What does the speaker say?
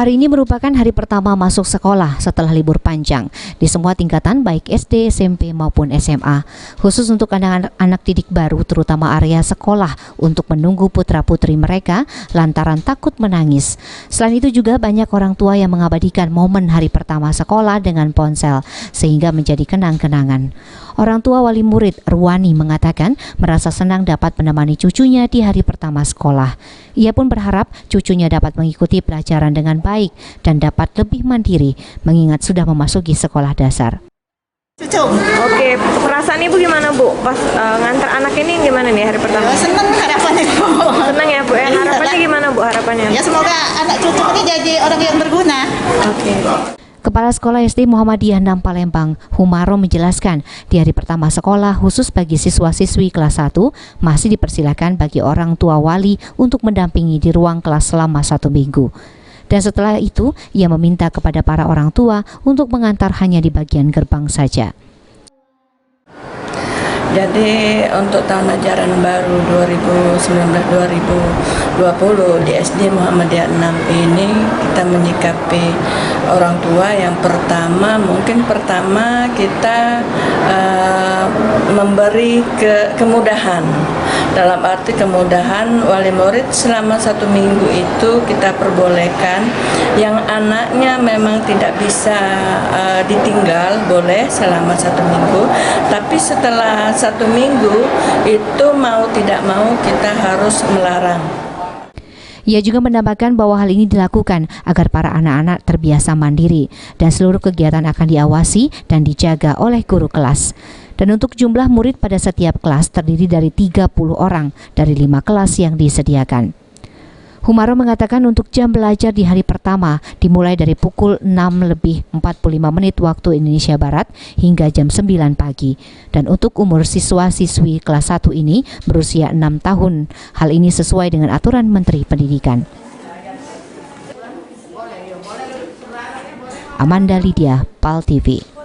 Hari ini merupakan hari pertama masuk sekolah setelah libur panjang di semua tingkatan baik SD, SMP maupun SMA. Khusus untuk anak-anak didik baru terutama area sekolah untuk menunggu putra-putri mereka lantaran takut menangis. Selain itu juga banyak orang tua yang mengabadikan momen hari pertama sekolah dengan ponsel sehingga menjadi kenang-kenangan. Orang tua wali murid Ruwani mengatakan merasa senang dapat menemani cucunya di hari pertama sekolah. Ia pun berharap cucunya dapat mengikuti pelajaran dengan baik dan dapat lebih mandiri mengingat sudah memasuki sekolah dasar. Oke, perasaan Ibu gimana Bu? Pas ngantar anak ini gimana nih hari pertama? Ya, senang harapannya Bu. Senang ya Bu, harapannya gimana Bu harapannya? Ya semoga anak cucu ini jadi orang yang berguna. Oke. Kepala Sekolah SD Muhammadiyah 6 Palembang, Humaro menjelaskan, di hari pertama sekolah khusus bagi siswa-siswi kelas 1 masih dipersilakan bagi orang tua wali untuk mendampingi di ruang kelas selama 1 minggu. Dan setelah itu, ia meminta kepada para orang tua untuk mengantar hanya di bagian gerbang saja. Jadi untuk tahun ajaran baru 2019-2020 di SD Muhammadiyah 6 ini kita menyikapi orang tua yang pertama kita memberi kemudahan. Dalam arti kemudahan wali murid selama 1 minggu itu kita perbolehkan yang anaknya memang tidak bisa ditinggal boleh selama 1 minggu, tapi setelah 1 minggu itu mau tidak mau kita harus melarang. Ia juga menambahkan bahwa hal ini dilakukan agar para anak-anak terbiasa mandiri dan seluruh kegiatan akan diawasi dan dijaga oleh guru kelas. Dan untuk jumlah murid pada setiap kelas terdiri dari 30 orang dari 5 kelas yang disediakan. Humaro mengatakan untuk jam belajar di hari pertama dimulai dari pukul 6:45 waktu Indonesia Barat hingga jam 9 pagi. Dan untuk umur siswa-siswi kelas 1 ini berusia 6 tahun. Hal ini sesuai dengan aturan Menteri Pendidikan. Amanda Lydia, PAL TV.